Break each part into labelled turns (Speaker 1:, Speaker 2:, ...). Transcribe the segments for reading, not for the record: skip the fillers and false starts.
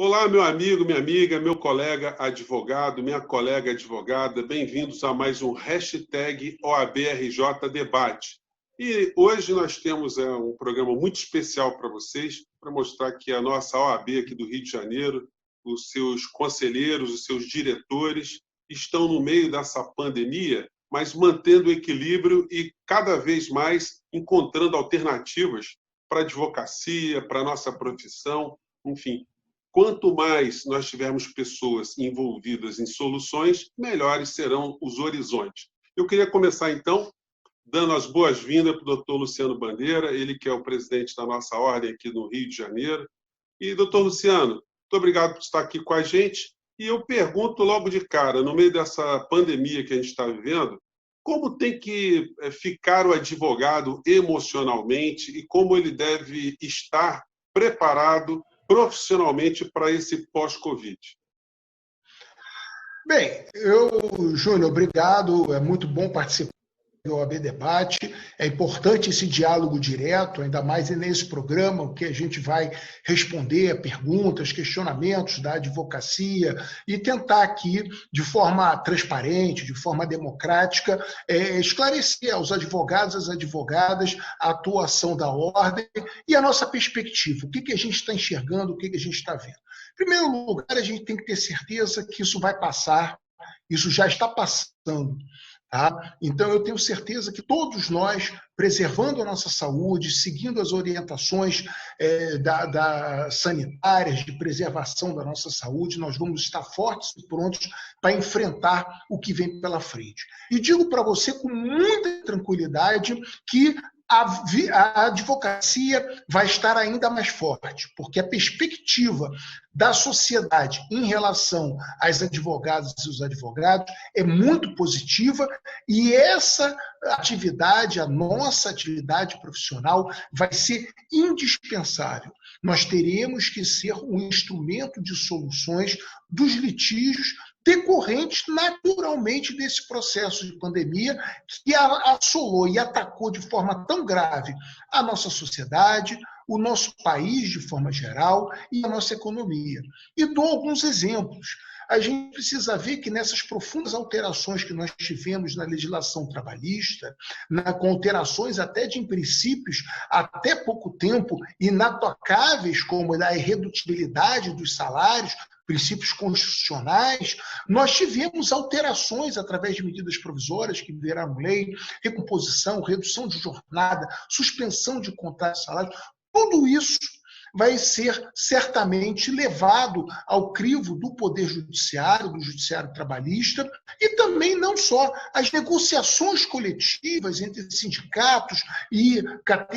Speaker 1: Olá, meu amigo, minha amiga, meu colega advogado, minha colega advogada, bem-vindos a mais um hashtag OABRJ Debate. E hoje nós temos um programa muito especial para vocês, para mostrar que a nossa OAB aqui do Rio de Janeiro, os seus conselheiros, os seus diretores, estão no meio dessa pandemia, mas mantendo o equilíbrio e cada vez mais encontrando alternativas para a advocacia, para a nossa profissão, enfim. Quanto mais nós tivermos pessoas envolvidas em soluções, melhores serão os horizontes. Eu queria começar, então, dando as boas-vindas para o doutor Luciano Bandeira, ele que é o presidente da nossa ordem aqui no Rio de Janeiro. E, doutor Luciano, muito obrigado por estar aqui com a gente. E eu pergunto logo de cara, no meio dessa pandemia que a gente está vivendo, como tem que ficar o advogado emocionalmente e como ele deve estar preparado profissionalmente para esse pós-Covid?
Speaker 2: Bem, Júnior, obrigado. É muito bom participar do OAB Debate. É importante esse diálogo direto, ainda mais nesse programa, que a gente vai responder a perguntas, questionamentos da advocacia e tentar aqui, de forma transparente, de forma democrática, esclarecer aos advogados, às advogadas, a atuação da ordem e a nossa perspectiva. O que a gente está enxergando, o que a gente está vendo. Em primeiro lugar, a gente tem que ter certeza que isso vai passar, isso já está passando. Tá? Então, eu tenho certeza que todos nós, preservando a nossa saúde, seguindo as orientações sanitárias de preservação da nossa saúde, nós vamos estar fortes e prontos para enfrentar o que vem pela frente. E digo para você com muita tranquilidade que a advocacia vai estar ainda mais forte, porque a perspectiva da sociedade em relação às advogadas e os advogados é muito positiva e essa atividade, a nossa atividade profissional, vai ser indispensável. Nós teremos que ser um instrumento de soluções dos litígios decorrentes naturalmente desse processo de pandemia que assolou e atacou de forma tão grave a nossa sociedade, o nosso país de forma geral e a nossa economia. E dou alguns exemplos. A gente precisa ver que nessas profundas alterações que nós tivemos na legislação trabalhista, com alterações até de princípios até pouco tempo inatacáveis, como a irredutibilidade dos salários, princípios constitucionais, nós tivemos alterações através de medidas provisórias que viraram lei, recomposição, redução de jornada, suspensão de contratos de salário. Tudo isso vai ser certamente levado ao crivo do Poder Judiciário, do Judiciário Trabalhista, e também não só as negociações coletivas entre sindicatos e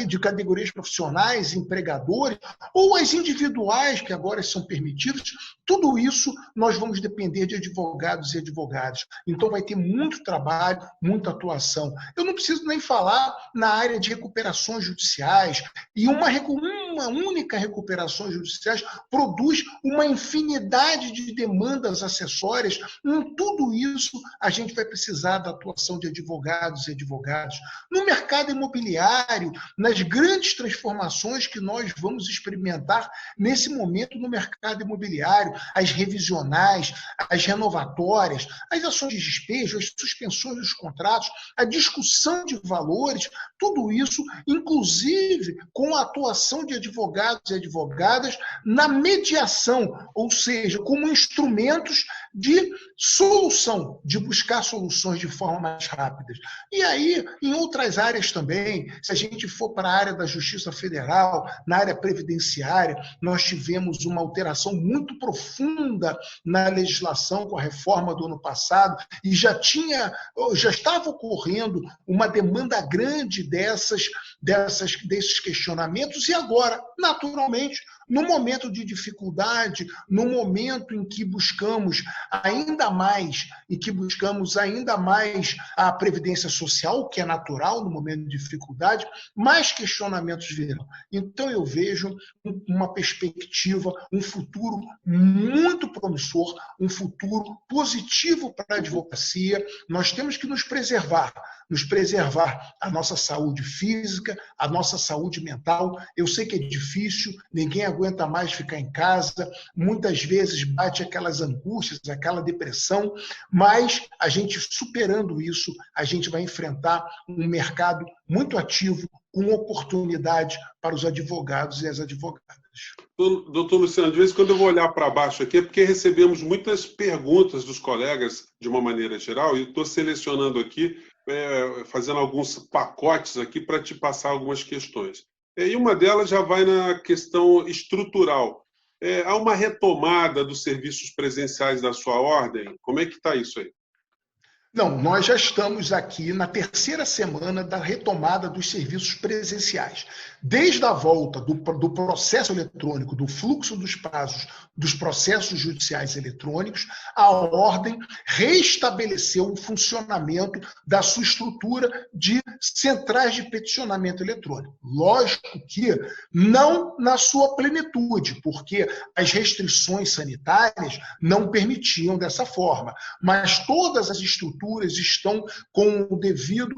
Speaker 2: de categorias profissionais, empregadores, ou as individuais que agora são permitidas. Tudo isso nós vamos depender de advogados e advogadas. Então vai ter muito trabalho, muita atuação. Eu não preciso nem falar na área de recuperações judiciais, e uma única recuperações judiciais produz uma infinidade de demandas acessórias. Em tudo isso, a gente vai precisar da atuação de advogados e advogadas. No mercado imobiliário, nas grandes transformações que nós vamos experimentar nesse momento no mercado imobiliário, as revisionais, as renovatórias, as ações de despejo, as suspensões dos contratos, a discussão de valores, tudo isso, inclusive com a atuação de advogados e advogadas na mediação, ou seja, como instrumentos de solução, de buscar soluções de forma mais rápida. E aí, em outras áreas também, se a gente for para a área da Justiça Federal, na área previdenciária, nós tivemos uma alteração muito profunda na legislação com a reforma do ano passado e já estava ocorrendo uma demanda grande desses questionamentos e agora, naturalmente, no momento de dificuldade, no momento em que buscamos ainda mais a previdência social, que é natural no momento de dificuldade, mais questionamentos virão. Então eu vejo uma perspectiva, um futuro muito promissor, um futuro positivo para a advocacia. Nós temos que nos preservar a nossa saúde física, a nossa saúde mental. Eu sei que é difícil, ninguém aguenta aguenta mais ficar em casa, muitas vezes bate aquelas angústias, aquela depressão, mas a gente superando isso, a gente vai enfrentar um mercado muito ativo, com oportunidade para os advogados e as advogadas.
Speaker 1: Doutor Luciano, de vez em quando eu vou olhar para baixo aqui, é porque recebemos muitas perguntas dos colegas, de uma maneira geral, e estou selecionando aqui, fazendo alguns pacotes aqui para te passar algumas questões. E uma delas já vai na questão estrutural. Há uma retomada dos serviços presenciais da sua ordem? Como é que está isso aí?
Speaker 2: Não, nós já estamos aqui na terceira semana da retomada dos serviços presenciais. Desde a volta do processo eletrônico, do fluxo dos prazos dos processos judiciais eletrônicos, a ordem restabeleceu o funcionamento da sua estrutura de centrais de peticionamento eletrônico. Lógico que não na sua plenitude, porque as restrições sanitárias não permitiam dessa forma, mas todas as estruturas estão com o devido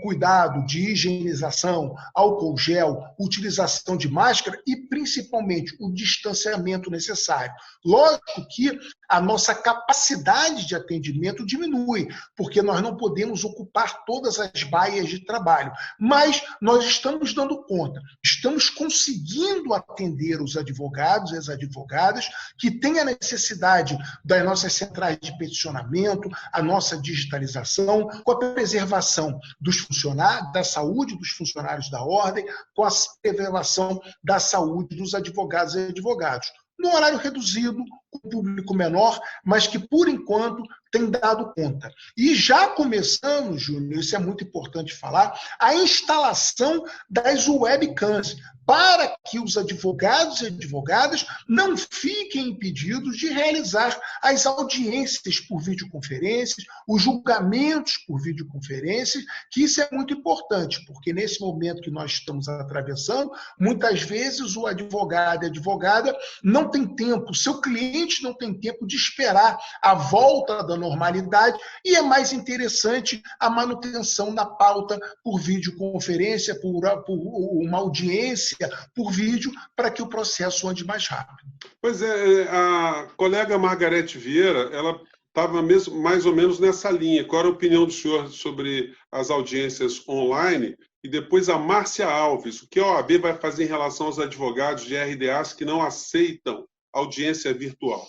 Speaker 2: cuidado de higienização, álcool gel, utilização de máscara e, principalmente, o distanciamento necessário. Lógico que a nossa capacidade de atendimento diminui, porque nós não podemos ocupar todas as baias de trabalho, mas nós estamos dando conta, estamos conseguindo atender os advogados e as advogadas que têm a necessidade das nossas centrais de peticionamento, a nossa digitalização, com a preservação dos funcionários, da saúde dos funcionários da ordem, com a preservação da saúde dos advogados e advogados. No horário reduzido, com público menor, mas que, por enquanto, tem dado conta. E já começamos, Júnior, isso é muito importante falar, a instalação das webcams, para que os advogados e advogadas não fiquem impedidos de realizar as audiências por videoconferências, os julgamentos por videoconferências, que isso é muito importante, porque nesse momento que nós estamos atravessando, muitas vezes o advogado e a advogada não tem tempo, o seu cliente não tem tempo de esperar a volta da normalidade e é mais interessante a manutenção da pauta por videoconferência, por uma audiência, por vídeo, para que o processo ande mais rápido.
Speaker 1: Pois é, a colega Margarete Vieira, ela estava mais ou menos nessa linha. Qual era a opinião do senhor sobre as audiências online? E depois a Márcia Alves, o que a OAB vai fazer em relação aos advogados de RDAs que não aceitam audiência virtual?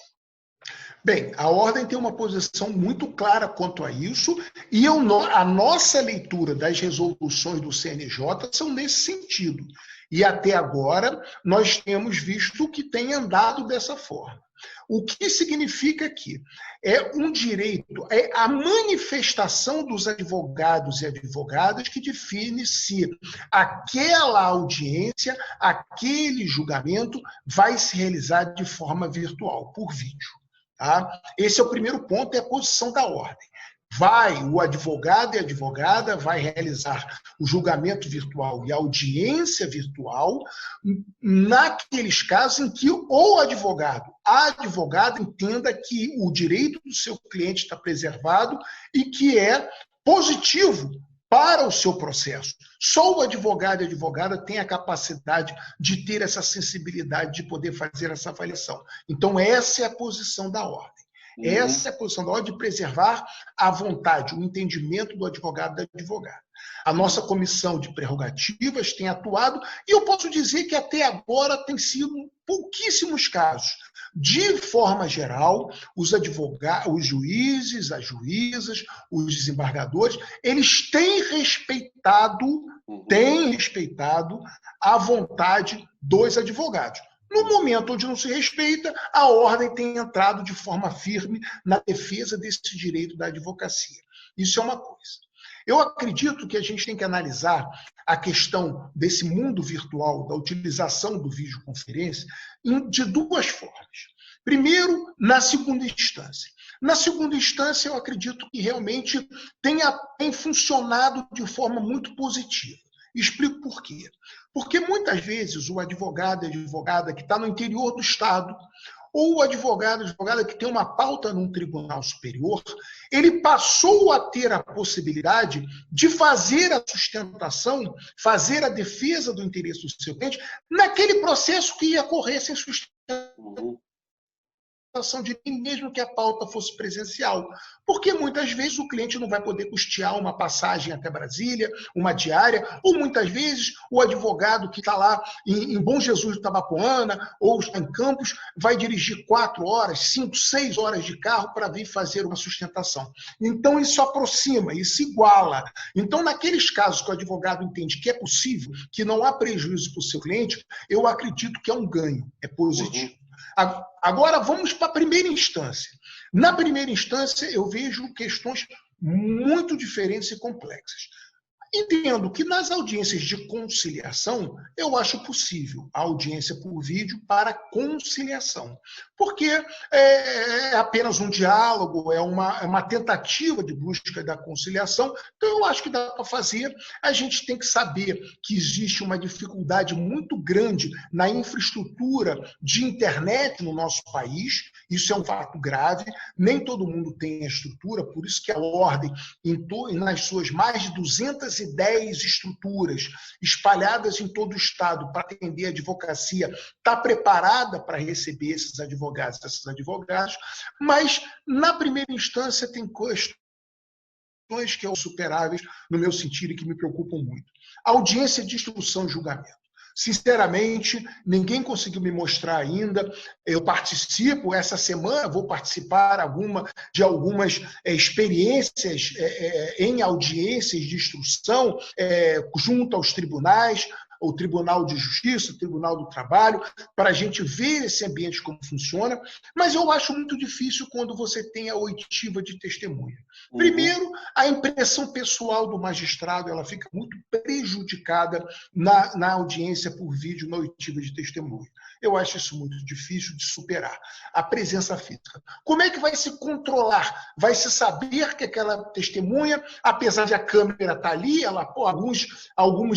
Speaker 2: Bem, a ordem tem uma posição muito clara quanto a isso e a nossa leitura das resoluções do CNJ são nesse sentido. E até agora nós temos visto que tem andado dessa forma. O que significa que é um direito, é a manifestação dos advogados e advogadas que define se aquela audiência, aquele julgamento vai se realizar de forma virtual, por vídeo. Tá? Esse é o primeiro ponto, é a posição da ordem. O advogado e a advogada vai realizar o julgamento virtual e a audiência virtual naqueles casos em que o advogado, a advogada entenda que o direito do seu cliente está preservado e que é positivo para o seu processo. Só o advogado e a advogada têm a capacidade de ter essa sensibilidade de poder fazer essa avaliação. Então, essa é a posição da ordem. Essa é a posição da ordem de preservar a vontade, o entendimento do advogado e da advogada. A nossa comissão de prerrogativas tem atuado e eu posso dizer que até agora tem sido pouquíssimos casos. De forma geral, os advogados, os juízes, as juízas, os desembargadores, eles têm respeitado a vontade dos advogados. No momento onde não se respeita, a ordem tem entrado de forma firme na defesa desse direito da advocacia. Isso é uma coisa. Eu acredito que a gente tem que analisar a questão desse mundo virtual, da utilização do videoconferência, de duas formas. Primeiro, na segunda instância. Na segunda instância, eu acredito que realmente tem funcionado de forma muito positiva. Explico por quê. Porque muitas vezes o advogado e a advogada que está no interior do Estado ou o advogada que tem uma pauta num tribunal superior, ele passou a ter a possibilidade de fazer a sustentação, fazer a defesa do interesse do seu cliente naquele processo que ia correr sem sustentação de mim, mesmo que a pauta fosse presencial. Porque muitas vezes o cliente não vai poder custear uma passagem até Brasília, uma diária, ou muitas vezes o advogado que está lá em Bom Jesus do Tabapuana ou está em Campos vai dirigir 4 horas, 5, 6 horas de carro para vir fazer uma sustentação. Então isso aproxima, isso iguala. Então naqueles casos que o advogado entende que é possível, que não há prejuízo para o seu cliente, eu acredito que é um ganho, é positivo. Agora vamos para a primeira instância. Na primeira instância, eu vejo questões muito diferentes e complexas. Entendo que nas audiências de conciliação, eu acho possível a audiência por vídeo para conciliação, porque é apenas um diálogo, é uma tentativa de busca da conciliação, então eu acho que dá para fazer. A gente tem que saber que existe uma dificuldade muito grande na infraestrutura de internet no nosso país, isso é um fato grave, nem todo mundo tem a estrutura, por isso que a ordem, nas suas mais de 210 estruturas espalhadas em todo o estado para atender a advocacia, está preparada para receber esses advogados, mas na primeira instância tem questões que são superáveis no meu sentido e que me preocupam muito. A audiência de instrução e julgamento. Sinceramente, ninguém conseguiu me mostrar ainda. Eu participo, essa semana vou participar de algumas experiências em audiências de instrução junto aos tribunais, o Tribunal de Justiça, o Tribunal do Trabalho, para a gente ver esse ambiente como funciona, mas eu acho muito difícil quando você tem a oitiva de testemunha. Primeiro, a impressão pessoal do magistrado ela fica muito prejudicada na audiência por vídeo, na oitiva de testemunha. Eu acho isso muito difícil de superar. A presença física. Como é que vai se controlar? Vai se saber que aquela testemunha, apesar de a câmera estar ali, alguns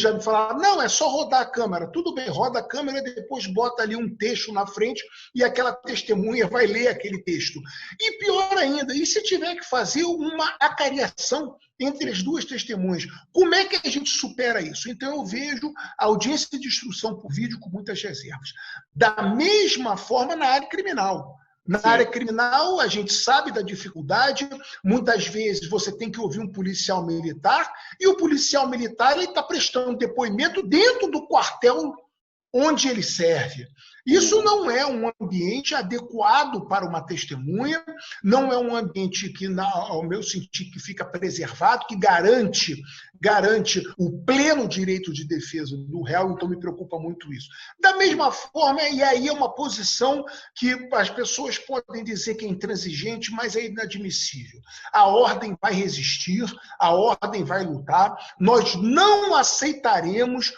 Speaker 2: já me falaram, não, é só rodar a câmera. Tudo bem, roda a câmera e depois bota ali um texto na frente e aquela testemunha vai ler aquele texto. E pior ainda, e se tiver que fazer uma acariação entre as duas testemunhas, como é que a gente supera isso? Então eu vejo a audiência de instrução por vídeo com muitas reservas. Da mesma forma na área criminal. Na área criminal, a gente sabe da dificuldade, muitas vezes você tem que ouvir um policial militar, e o policial militar está prestando depoimento dentro do quartel onde ele serve. Isso não é um ambiente adequado para uma testemunha, não é um ambiente que, ao meu sentir, que fica preservado, que garante o pleno direito de defesa do réu, então me preocupa muito isso. Da mesma forma, e aí é uma posição que as pessoas podem dizer que é intransigente, mas é inadmissível. A ordem vai resistir, a ordem vai lutar, nós não aceitaremos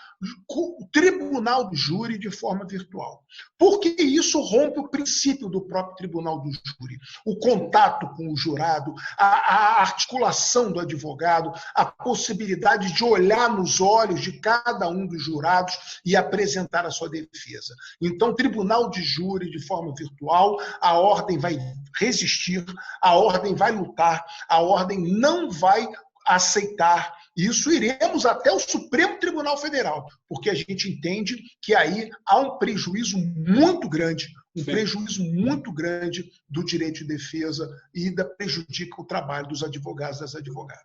Speaker 2: o tribunal do júri de forma virtual. Porque isso rompe o princípio do próprio tribunal do júri. O contato com o jurado, a articulação do advogado, a possibilidade de olhar nos olhos de cada um dos jurados e apresentar a sua defesa. Então, tribunal de júri de forma virtual, a ordem vai resistir, a ordem vai lutar, a ordem não vai aceitar isso, iremos até o Supremo Tribunal Federal, porque a gente entende que aí há um prejuízo muito grande, do direito de defesa e prejudica o trabalho dos advogados e das advogadas.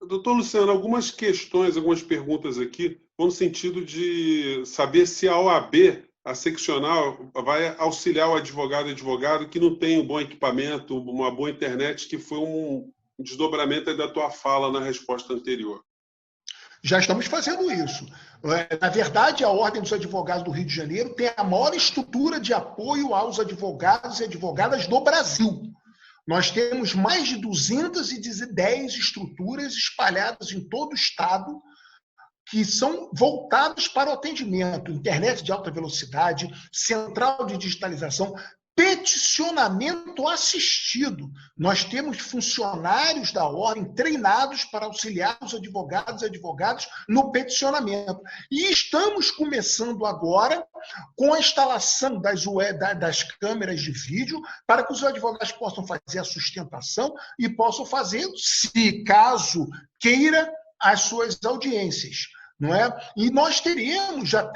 Speaker 1: Doutor Luciano, algumas questões, algumas perguntas aqui, vão no sentido de saber se a OAB, a seccional, vai auxiliar o advogado que não tem um bom equipamento, uma boa internet, que foi um desdobramento da tua fala na resposta anterior.
Speaker 2: Já estamos fazendo isso. Na verdade, a Ordem dos Advogados do Rio de Janeiro tem a maior estrutura de apoio aos advogados e advogadas do Brasil. Nós temos mais de 210 estruturas espalhadas em todo o estado que são voltadas para o atendimento, internet de alta velocidade, central de digitalização. peticionamento assistido. Nós temos funcionários da ordem treinados para auxiliar os advogados e advogadas no peticionamento. E estamos começando agora com a instalação das câmeras de vídeo para que os advogados possam fazer a sustentação e possam fazer, se caso queira, as suas audiências. Não é? E nós teremos, já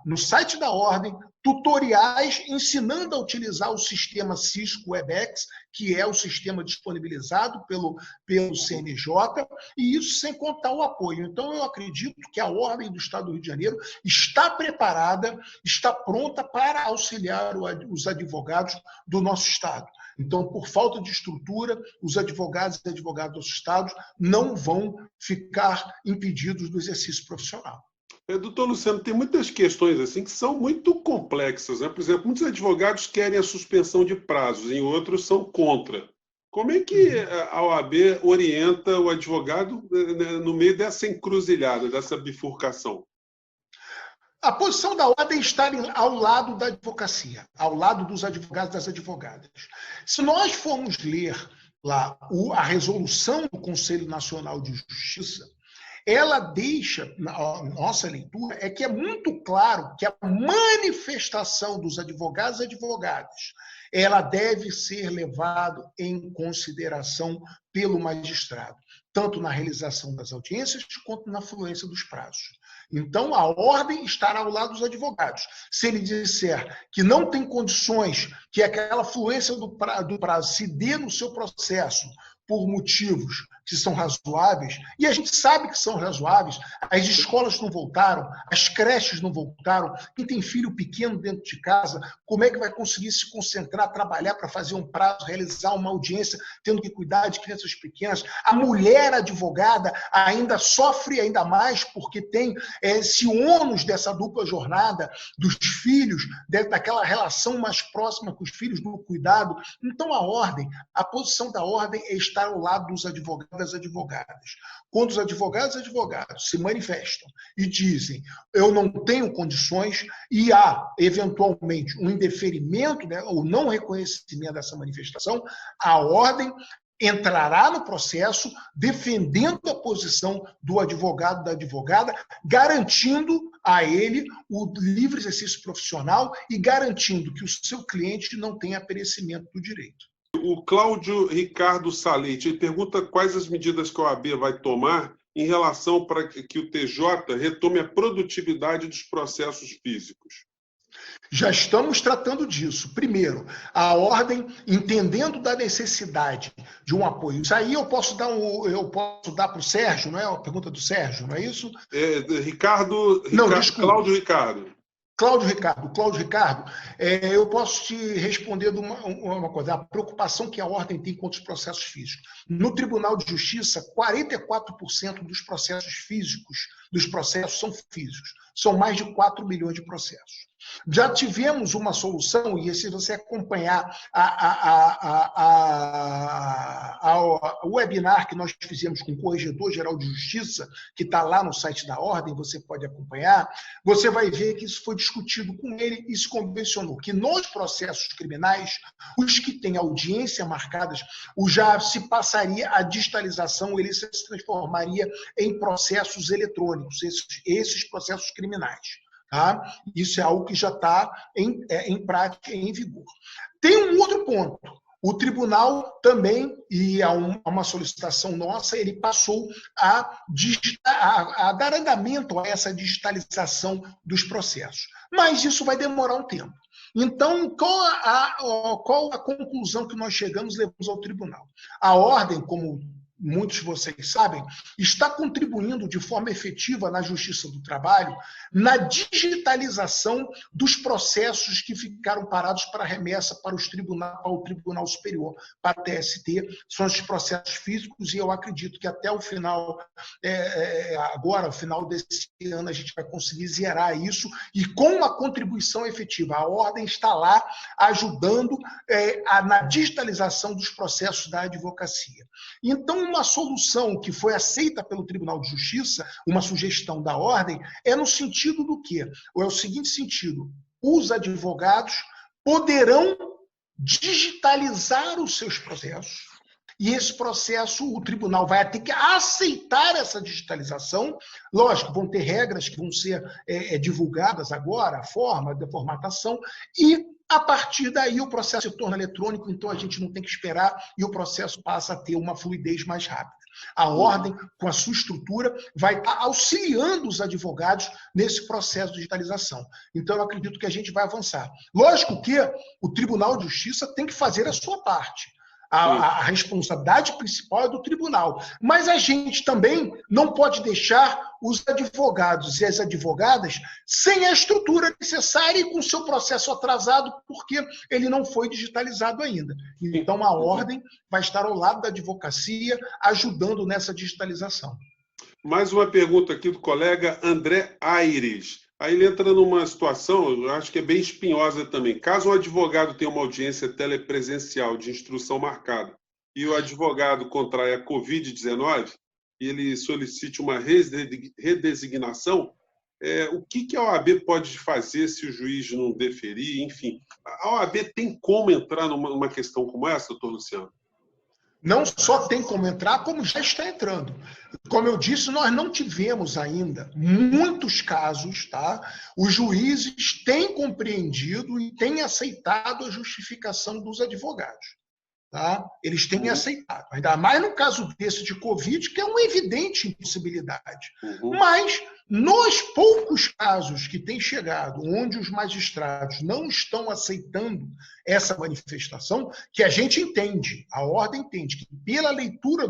Speaker 2: no site da ordem, tutoriais ensinando a utilizar o sistema Cisco Webex, que é o sistema disponibilizado pelo CNJ, e isso sem contar o apoio. Então, eu acredito que a Ordem do Estado do Rio de Janeiro está preparada, está pronta para auxiliar os advogados do nosso Estado. Então, por falta de estrutura, os advogados e advogadas dos estados não vão ficar impedidos do exercício profissional.
Speaker 1: Doutor Luciano, tem muitas questões assim que são muito complexas, né? Por exemplo, muitos advogados querem a suspensão de prazos, em outros são contra. Como é que a OAB orienta o advogado no meio dessa encruzilhada, dessa bifurcação?
Speaker 2: A posição da ordem é estar ao lado da advocacia, ao lado dos advogados e das advogadas. Se nós formos ler lá a resolução do Conselho Nacional de Justiça, ela deixa, na nossa leitura, é que é muito claro que a manifestação dos advogados e advogadas, ela deve ser levada em consideração pelo magistrado, tanto na realização das audiências quanto na fluência dos prazos. Então, a ordem estará ao lado dos advogados. Se ele disser que não tem condições que aquela fluência do prazo se dê no seu processo por motivos que são razoáveis, e a gente sabe que são razoáveis, as escolas não voltaram, as creches não voltaram, quem tem filho pequeno dentro de casa, como é que vai conseguir se concentrar, trabalhar para fazer um prazo, realizar uma audiência, tendo que cuidar de crianças pequenas? A mulher advogada ainda sofre ainda mais, porque tem esse ônus dessa dupla jornada, dos filhos, daquela relação mais próxima com os filhos, do cuidado. Então, a posição da ordem é estar ao lado dos advogados e das advogadas. Quando os advogados e advogados se manifestam e dizem eu não tenho condições e há, eventualmente, um indeferimento, né, ou não reconhecimento dessa manifestação, a ordem entrará no processo defendendo a posição do advogado, da advogada, garantindo a ele o livre exercício profissional e garantindo que o seu cliente não tenha perecimento do direito.
Speaker 1: O Cláudio Ricardo Salete pergunta quais as medidas que a OAB vai tomar em relação para que o TJ retome a produtividade dos processos físicos.
Speaker 2: Já estamos tratando disso. Primeiro, a ordem, entendendo da necessidade de um apoio. Isso aí eu posso dar para o Sérgio, não é? A pergunta do Sérgio, não é isso?
Speaker 1: Cláudio Ricardo.
Speaker 2: Cláudio Ricardo, eu posso te responder de uma coisa, a preocupação que a ordem tem contra os processos físicos. No Tribunal de Justiça, 44% dos processos são físicos. São mais de 4 milhões de processos. Já tivemos uma solução, e se você acompanhar o webinar que nós fizemos com o Corregedor-Geral de Justiça, que está lá no site da Ordem, você pode acompanhar, você vai ver que isso foi discutido com ele e se convencionou que nos processos criminais, os que têm audiência marcadas, já se passaria a digitalização, ele se transformaria em processos eletrônicos, esses processos criminais. Tá? Isso é algo que já está em prática, em vigor. Tem um outro ponto. O tribunal também, e a uma solicitação nossa, ele passou a dar andamento a essa digitalização dos processos. Mas isso vai demorar um tempo. Então, qual a conclusão que nós levamos ao tribunal? A ordem, como muitos de vocês sabem, está contribuindo de forma efetiva na Justiça do Trabalho na digitalização dos processos que ficaram parados para remessa para o Tribunal Superior, para a TST, são os processos físicos, e eu acredito que até o final, agora, o final desse ano, a gente vai conseguir zerar isso, e com a contribuição efetiva, a ordem está lá ajudando na digitalização dos processos da advocacia. Então, uma solução que foi aceita pelo Tribunal de Justiça, uma sugestão da ordem, é no sentido do quê? Ou é o seguinte sentido: os advogados poderão digitalizar os seus processos. E esse processo, o tribunal vai ter que aceitar essa digitalização. Lógico, vão ter regras que vão ser divulgadas agora, a forma da formatação, e a partir daí o processo se torna eletrônico, então a gente não tem que esperar e o processo passa a ter uma fluidez mais rápida. A ordem, com a sua estrutura, vai estar auxiliando os advogados nesse processo de digitalização. Então, eu acredito que a gente vai avançar. Lógico que o Tribunal de Justiça tem que fazer a sua parte. A responsabilidade principal é do tribunal. Mas a gente também não pode deixar os advogados e as advogadas sem a estrutura necessária e com seu processo atrasado, porque ele não foi digitalizado ainda. Então, a ordem vai estar ao lado da advocacia, ajudando nessa digitalização.
Speaker 1: Mais uma pergunta aqui do colega André Aires. Aí ele entra numa situação, eu acho que é bem espinhosa também. Caso um advogado tenha uma audiência telepresencial de instrução marcada e o advogado contraia a Covid-19 e ele solicite uma redesignação, o que a OAB pode fazer se o juiz não deferir? Enfim, a OAB tem como entrar numa questão como essa, doutor Luciano?
Speaker 2: Não só tem como entrar, como já está entrando. Como eu disse, nós não tivemos ainda muitos casos, tá? Os juízes têm compreendido e têm aceitado a justificação dos advogados. Tá? Eles têm aceitado. Ainda mais no caso desse de Covid, que é uma evidente impossibilidade. Mas, nos poucos casos que têm chegado, onde os magistrados não estão aceitando essa manifestação, que a gente entende, a ordem entende, que pela leitura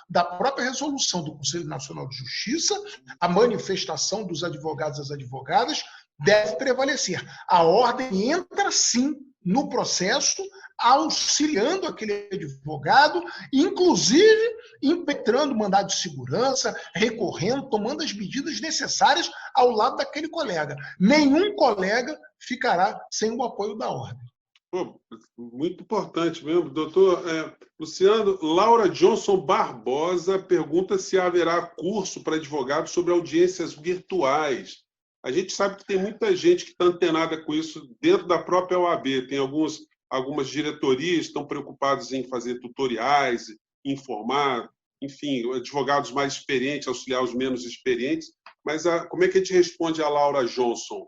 Speaker 2: da própria resolução do Conselho Nacional de Justiça, a manifestação dos advogados e das advogadas deve prevalecer. A ordem entra, sim, no processo, auxiliando aquele advogado, inclusive impetrando mandado de segurança, recorrendo, tomando as medidas necessárias ao lado daquele colega. Nenhum colega ficará sem o apoio da ordem.
Speaker 1: Pô, muito importante mesmo. Doutor Luciano, Laura Johnson Barbosa pergunta se haverá curso para advogados sobre audiências virtuais. A gente sabe que tem muita gente que está antenada com isso dentro da própria OAB. Tem algumas diretorias que estão preocupadas em fazer tutoriais, informar, enfim, advogados mais experientes, auxiliar os menos experientes. Mas como é que a gente responde a Laura Johnson?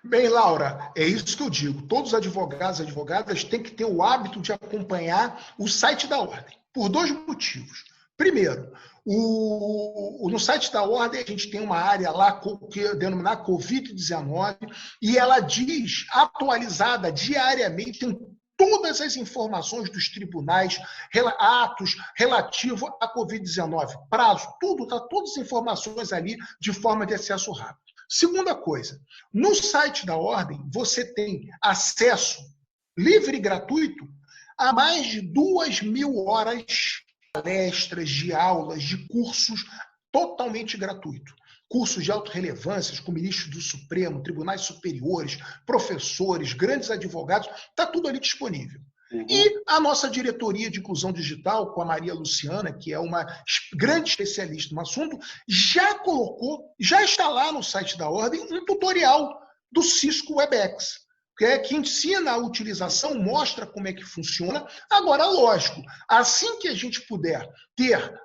Speaker 2: Bem, Laura, é isso que eu digo. Todos os advogados e advogadas têm que ter o hábito de acompanhar o site da ordem, por dois motivos. Primeiro, no site da ordem a gente tem uma área lá que é denominada Covid-19 e ela diz, atualizada diariamente, tem todas as informações dos tribunais, atos relativos à Covid-19, prazo, tudo, tá todas as informações ali de forma de acesso rápido. Segunda coisa, no site da ordem você tem acesso livre e gratuito a mais de 2.000 horas palestras, de aulas, de cursos totalmente gratuitos. Cursos de alta relevância com ministros do Supremo, tribunais superiores, professores, grandes advogados, está tudo ali disponível. E a nossa diretoria de inclusão digital, com a Maria Luciana, que é uma grande especialista no assunto, já está lá no site da ordem um tutorial do Cisco WebEx, que ensina a utilização, mostra como é que funciona. Agora, lógico, assim que a gente puder ter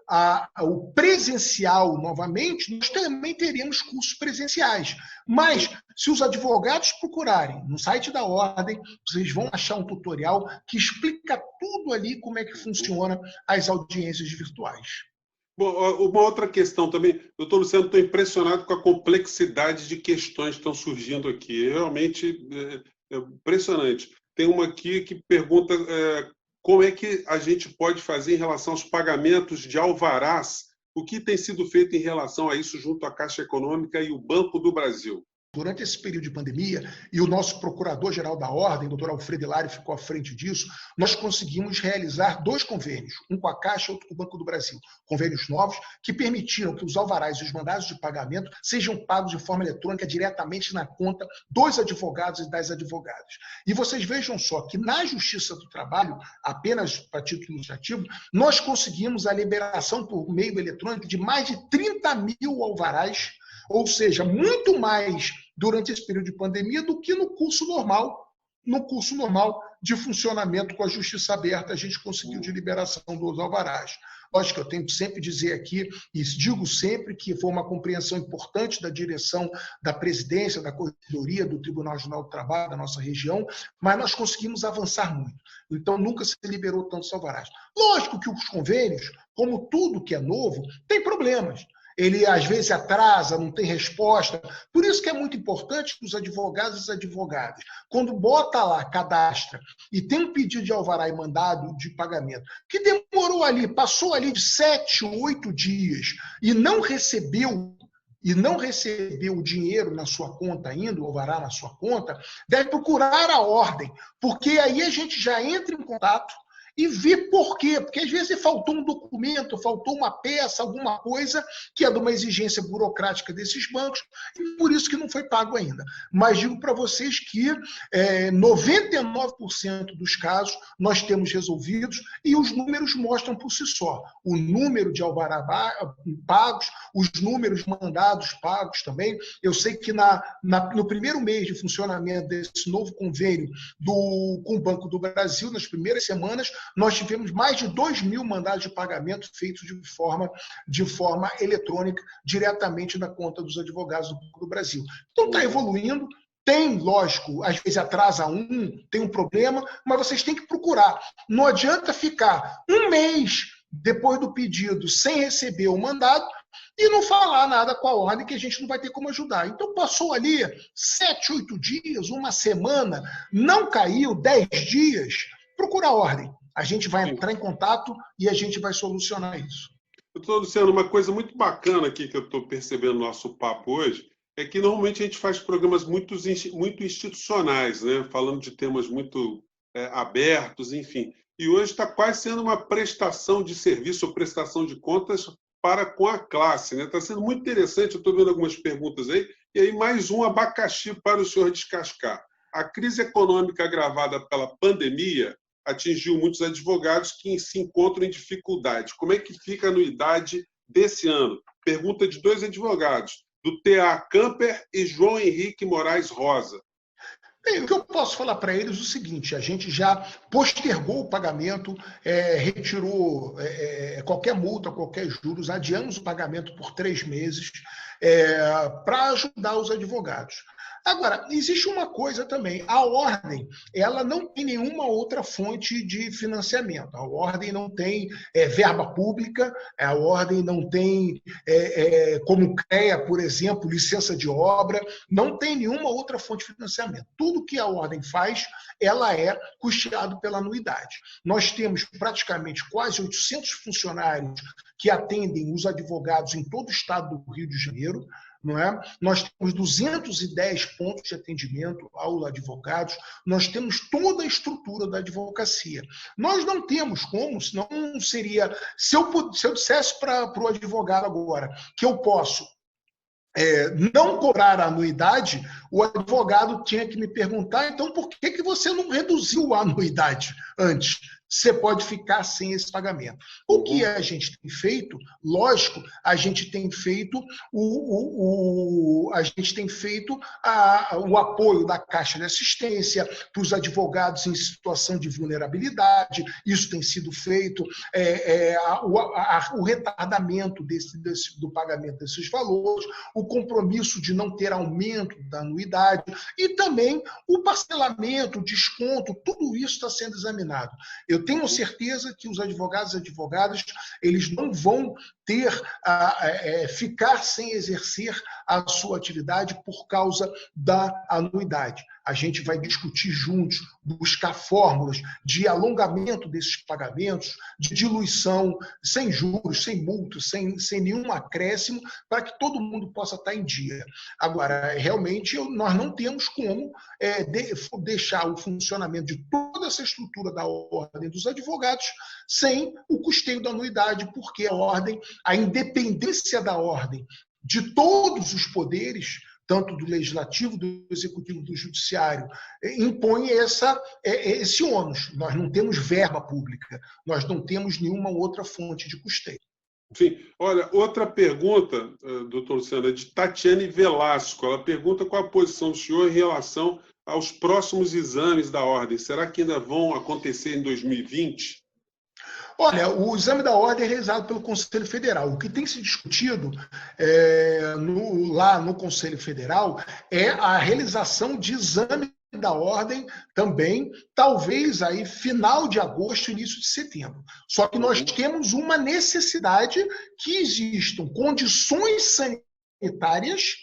Speaker 2: o presencial novamente, nós também teremos cursos presenciais. Mas, se os advogados procurarem no site da ordem, vocês vão achar um tutorial que explica tudo ali como é que funciona as audiências virtuais.
Speaker 1: Bom, uma outra questão também, doutor Luciano, estou impressionado com a complexidade de questões que estão surgindo aqui. Realmente é impressionante. Tem uma aqui que pergunta como é que a gente pode fazer em relação aos pagamentos de alvarás, o que tem sido feito em relação a isso junto à Caixa Econômica e o Banco do Brasil.
Speaker 2: Durante esse período de pandemia, e o nosso procurador-geral da Ordem, o doutor Alfredo Hilário, ficou à frente disso, nós conseguimos realizar 2 convênios, um com a Caixa e outro com o Banco do Brasil. Convênios novos que permitiram que os alvarás e os mandados de pagamento sejam pagos de forma eletrônica diretamente na conta dos advogados e das advogadas. E vocês vejam só que na Justiça do Trabalho, apenas para título ilustrativo, nós conseguimos a liberação por meio eletrônico de mais de 30.000 alvarás, ou seja, muito mais durante esse período de pandemia do que no curso normal no curso normal de funcionamento com a justiça aberta, a gente conseguiu de liberação dos alvarás. Lógico que eu tenho que sempre dizer aqui, e digo sempre que foi uma compreensão importante da direção da presidência, da corredoria, do Tribunal Regional do Trabalho, da nossa região, mas nós conseguimos avançar muito. Então, nunca se liberou tantos alvarás. Lógico que os convênios, como tudo que é novo, tem problemas. Ele, às vezes, atrasa, não tem resposta. Por isso que é muito importante que os advogados e as advogadas, quando bota lá, cadastra, e tem um pedido de alvará e mandado de pagamento, que demorou ali, passou ali de 7, 8 dias, e não recebeu o dinheiro na sua conta ainda, o alvará na sua conta, deve procurar a ordem, porque aí a gente já entra em contato e ver por quê. Porque às vezes faltou um documento, faltou uma peça, alguma coisa que é de uma exigência burocrática desses bancos, e por isso que não foi pago ainda. Mas digo para vocês que 99% dos casos nós temos resolvidos e os números mostram por si só. O número de alvará pagos, os números mandados pagos também. Eu sei que no primeiro mês de funcionamento desse novo convênio com o Banco do Brasil, nas primeiras semanas, nós tivemos mais de 2.000 mandados de pagamento feitos de forma eletrônica, diretamente na conta dos advogados do Banco do Brasil. Então está evoluindo. Tem, lógico, às vezes atrasa tem um problema, mas vocês têm que procurar. Não adianta ficar um mês depois do pedido sem receber o mandado e não falar nada com a ordem, que a gente não vai ter como ajudar. Então passou ali 7, 8 dias, uma semana, não caiu 10 dias, procura a ordem. A gente vai entrar em contato e a gente vai solucionar isso.
Speaker 1: Doutor Luciano, uma coisa muito bacana aqui que eu estou percebendo no nosso papo hoje é que normalmente a gente faz programas muito institucionais, né? Falando de temas muito abertos, enfim. E hoje está quase sendo uma prestação de serviço ou prestação de contas para com a classe, né? Está sendo muito interessante, eu estou vendo algumas perguntas aí, e aí mais um abacaxi para o senhor descascar. A crise econômica agravada pela pandemia atingiu muitos advogados que se encontram em dificuldade. Como é que fica a anuidade desse ano? Pergunta de 2 advogados, do T.A. Camper e João Henrique Moraes Rosa.
Speaker 2: Bem, o que eu posso falar para eles é o seguinte: a gente já postergou o pagamento, retirou qualquer multa, qualquer juros, adiamos o pagamento por 3 meses para ajudar os advogados. Agora, existe uma coisa também, a ordem, ela não tem nenhuma outra fonte de financiamento, a ordem não tem verba pública, a ordem não tem, como CREA, por exemplo, licença de obra, não tem nenhuma outra fonte de financiamento. Tudo que a ordem faz, ela é custeado pela anuidade. Nós temos praticamente quase 800 funcionários que atendem os advogados em todo o estado do Rio de Janeiro, não é? Nós temos 210 pontos de atendimento aos advogados, nós temos toda a estrutura da advocacia. Nós não temos como, senão seria... Se eu dissesse para o advogado agora que eu posso não cobrar a anuidade, o advogado tinha que me perguntar, então por que você não reduziu a anuidade antes? Você pode ficar sem esse pagamento. O que a gente tem feito, lógico, a gente tem feito o apoio da Caixa de Assistência para os advogados em situação de vulnerabilidade, isso tem sido feito, o retardamento do pagamento desses valores, o compromisso de não ter aumento da anuidade e também o parcelamento, o desconto, tudo isso está sendo examinado. Eu tenho certeza que os advogados e advogadas, eles não vão ficar sem exercer a sua atividade por causa da anuidade. A gente vai discutir juntos, buscar fórmulas de alongamento desses pagamentos, de diluição, sem juros, sem multas, sem nenhum acréscimo, para que todo mundo possa estar em dia. Agora, realmente, nós não temos como deixar o funcionamento de toda essa estrutura da ordem dos advogados sem o custeio da anuidade, porque a independência da ordem de todos os poderes, tanto do legislativo, do executivo, do judiciário, impõe esse ônus. Nós não temos verba pública, nós não temos nenhuma outra fonte de custeio.
Speaker 1: Sim. Olha, outra pergunta, doutor Luciano, é de Tatiane Velasco. Ela pergunta qual a posição do senhor em relação aos próximos exames da ordem? Será que ainda vão acontecer em 2020?
Speaker 2: Olha, o exame da ordem é realizado pelo Conselho Federal. O que tem se discutido lá no Conselho Federal é a realização de exame da ordem também, talvez aí final de agosto, início de setembro. Só que nós temos uma necessidade que existam condições sanitárias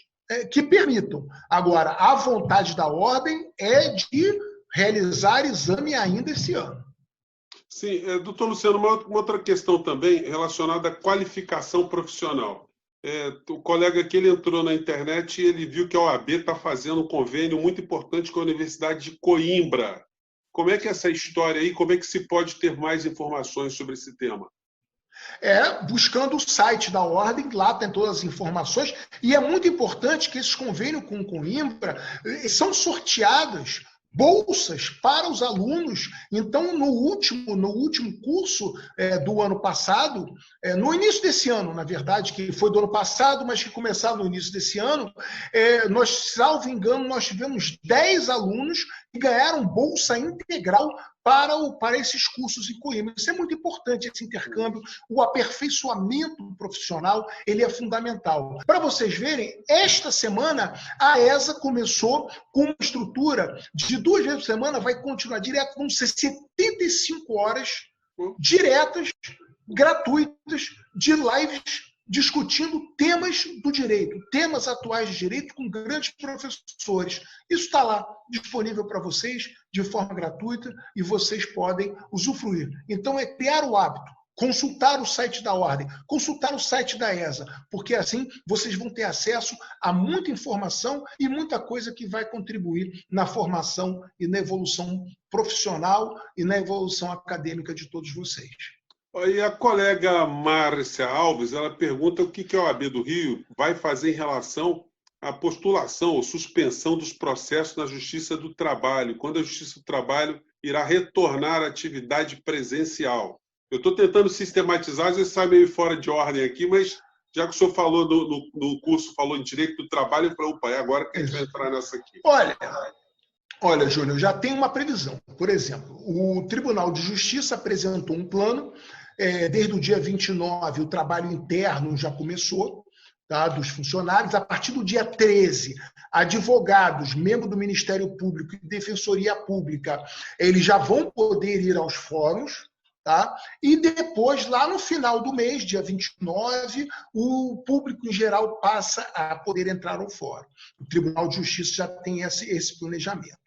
Speaker 2: que permitam. Agora, a vontade da ordem é de realizar exame ainda esse ano.
Speaker 1: Sim, doutor Luciano, uma outra questão também relacionada à qualificação profissional. O colega aqui ele entrou na internet e ele viu que a OAB está fazendo um convênio muito importante com a Universidade de Coimbra. Como é que é essa história aí? Como é que se pode ter mais informações sobre esse tema?
Speaker 2: Buscando o site da Ordem, lá tem todas as informações, e é muito importante que esses convênios com Coimbra são sorteadas bolsas para os alunos. Então, no último curso do ano passado, no início desse ano, na verdade, que foi do ano passado, mas que começaram no início desse ano, nós, salvo engano, nós tivemos 10 alunos que ganharam bolsa integral para esses cursos em Coimbra. Isso é muito importante, esse intercâmbio, o aperfeiçoamento profissional, ele é fundamental. Para vocês verem, esta semana a ESA começou com uma estrutura de 2 vezes por semana, vai continuar direto, vão ser 75 horas diretas, gratuitas, de lives discutindo temas do direito, temas atuais de direito com grandes professores. Isso está lá, disponível para vocês de forma gratuita e vocês podem usufruir. Então, é criar o hábito, consultar o site da Ordem, consultar o site da ESA, porque assim vocês vão ter acesso a muita informação e muita coisa que vai contribuir na formação e na evolução profissional e na evolução acadêmica de todos vocês.
Speaker 1: E a colega Márcia Alves, ela pergunta o que a OAB do Rio vai fazer em relação à postulação ou suspensão dos processos na Justiça do Trabalho, quando a Justiça do Trabalho irá retornar à atividade presencial. Eu estou tentando sistematizar, às vezes sai meio fora de ordem aqui, mas já que o senhor falou no curso, falou em Direito do Trabalho, eu falei, opa, é agora que a gente vai entrar nessa aqui.
Speaker 2: Olha, Júnior, já tem uma previsão. Por exemplo, o Tribunal de Justiça apresentou um plano, desde o dia 29 o trabalho interno já começou, tá, dos funcionários. A partir do dia 13, advogados, membros do Ministério Público e Defensoria Pública, eles já vão poder ir aos fóruns. Tá? E depois, lá no final do mês, dia 29, o público em geral passa a poder entrar ao fórum. O Tribunal de Justiça já tem esse planejamento.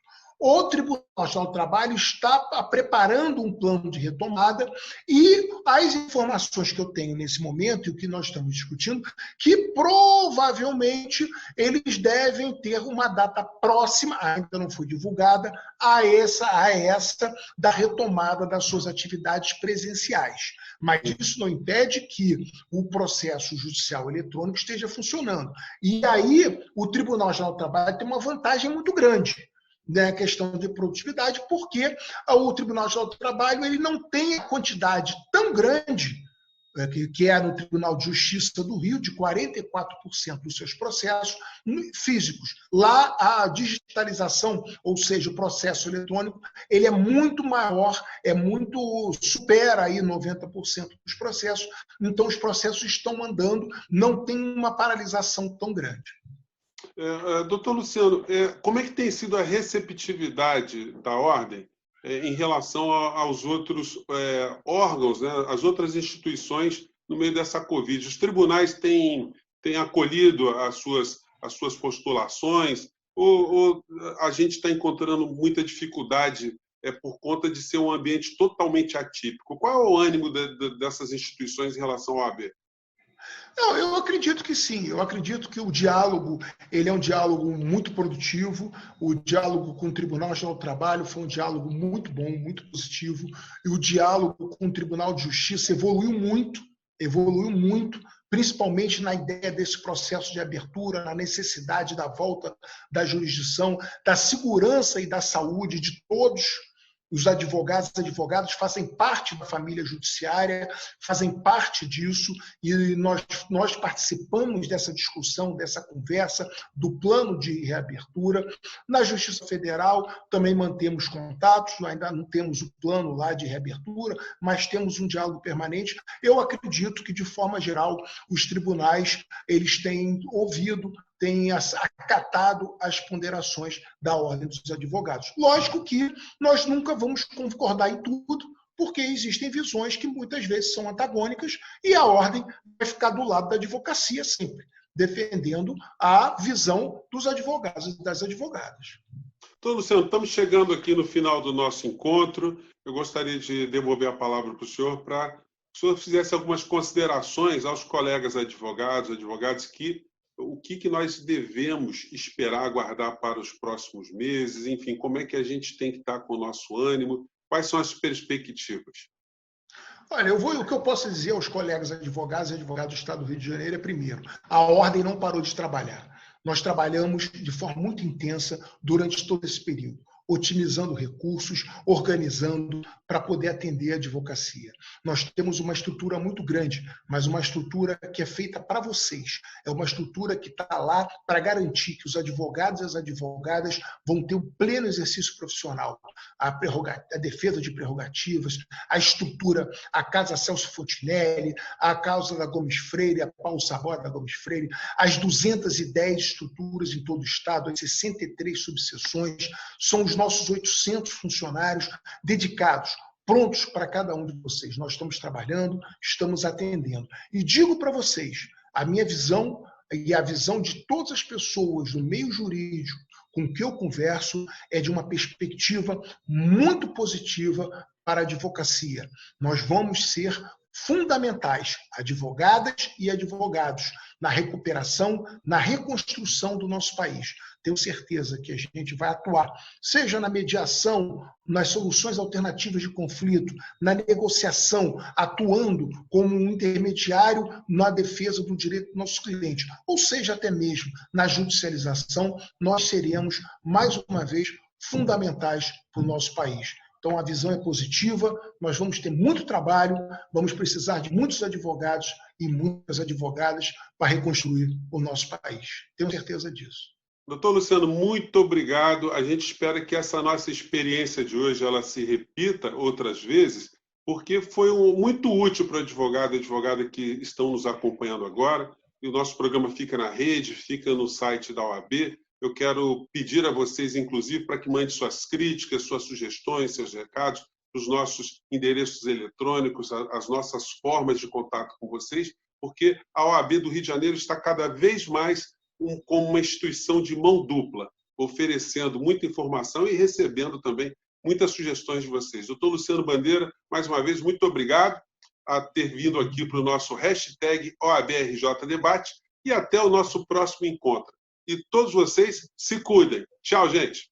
Speaker 2: O Tribunal Nacional do Trabalho está preparando um plano de retomada e as informações que eu tenho nesse momento e o que nós estamos discutindo, que provavelmente eles devem ter uma data próxima, ainda não foi divulgada, a essa da retomada das suas atividades presenciais. Mas isso não impede que o processo judicial eletrônico esteja funcionando. E aí o Tribunal Nacional do Trabalho tem uma vantagem muito grande, né, questão de produtividade, porque o Tribunal Nacional do Trabalho ele não tem a quantidade tão grande que é no Tribunal de Justiça do Rio, de 44% dos seus processos físicos. Lá a digitalização, ou seja, o processo eletrônico, ele é muito maior, supera aí 90% dos processos, então os processos estão andando, não tem uma paralisação tão grande.
Speaker 1: Doutor Luciano, como é que tem sido a receptividade da Ordem em relação aos outros órgãos, né, as outras instituições no meio dessa Covid? Os tribunais têm acolhido as suas postulações ou a gente está encontrando muita dificuldade por conta de ser um ambiente totalmente atípico? Qual é o ânimo dessas instituições em relação ao OAB?
Speaker 2: Não, eu acredito que sim. Eu acredito que o diálogo ele é um diálogo muito produtivo. O diálogo com o Tribunal Nacional do Trabalho foi um diálogo muito bom, muito positivo. E o diálogo com o Tribunal de Justiça evoluiu muito, principalmente na ideia desse processo de abertura, na necessidade da volta da jurisdição, da segurança e da saúde de todos, Os advogados e advogadas fazem parte da família judiciária, fazem parte disso, e nós participamos dessa discussão, dessa conversa, do plano de reabertura. Na Justiça Federal também mantemos contatos, ainda não temos o plano lá de reabertura, mas temos um diálogo permanente. Eu acredito que, de forma geral, os tribunais eles têm ouvido, têm acatado as ponderações da Ordem dos Advogados. Lógico que nós nunca vamos concordar em tudo, porque existem visões que muitas vezes são antagônicas e a Ordem vai ficar do lado da advocacia sempre, defendendo a visão dos advogados e das advogadas.
Speaker 1: Então, Luciano, estamos chegando aqui no final do nosso encontro. Eu gostaria de devolver a palavra para o senhor para que o senhor fizesse algumas considerações aos colegas advogados, que o que nós devemos esperar, aguardar para os próximos meses, enfim, como é que a gente tem que estar com o nosso ânimo, quais são as perspectivas?
Speaker 2: Olha, o que eu posso dizer aos colegas advogados e advogados do Estado do Rio de Janeiro é, primeiro, a Ordem não parou de trabalhar. Nós trabalhamos de forma muito intensa durante todo esse período, otimizando recursos, organizando para poder atender a advocacia. Nós temos uma estrutura muito grande, mas uma estrutura que é feita para vocês. É uma estrutura que está lá para garantir que os advogados e as advogadas vão ter o pleno exercício profissional, a defesa de prerrogativas, a estrutura, a Casa Celso Fontinelli, a Causa da Gomes Freire, a Paulo Sabota da Gomes Freire, as 210 estruturas em todo o Estado, as 63 subseções, são os nossos 800 funcionários dedicados, prontos para cada um de vocês. Nós estamos trabalhando, estamos atendendo. E digo para vocês, a minha visão e a visão de todas as pessoas do meio jurídico com que eu converso é de uma perspectiva muito positiva para a advocacia. Nós vamos ser fundamentais, advogadas e advogados, na recuperação, na reconstrução do nosso país. Tenho certeza que a gente vai atuar, seja na mediação, nas soluções alternativas de conflito, na negociação, atuando como um intermediário na defesa do direito do nosso cliente, ou seja, até mesmo na judicialização, nós seremos, mais uma vez, fundamentais para o nosso país. Então, a visão é positiva, nós vamos ter muito trabalho, vamos precisar de muitos advogados e muitas advogadas para reconstruir o nosso país. Tenho certeza disso.
Speaker 1: Doutor Luciano, muito obrigado. A gente espera que essa nossa experiência de hoje ela se repita outras vezes, porque foi muito útil para o advogado e advogada que estão nos acompanhando agora. E o nosso programa fica na rede, fica no site da OAB. Eu quero pedir a vocês, inclusive, para que mandem suas críticas, suas sugestões, seus recados, os nossos endereços eletrônicos, as nossas formas de contato com vocês, porque a OAB do Rio de Janeiro está cada vez mais como uma instituição de mão dupla, oferecendo muita informação e recebendo também muitas sugestões de vocês. Doutor Luciano Bandeira, mais uma vez, muito obrigado a ter vindo aqui para o nosso hashtag OABRJ Debate e até o nosso próximo encontro. E todos vocês se cuidem. Tchau, gente!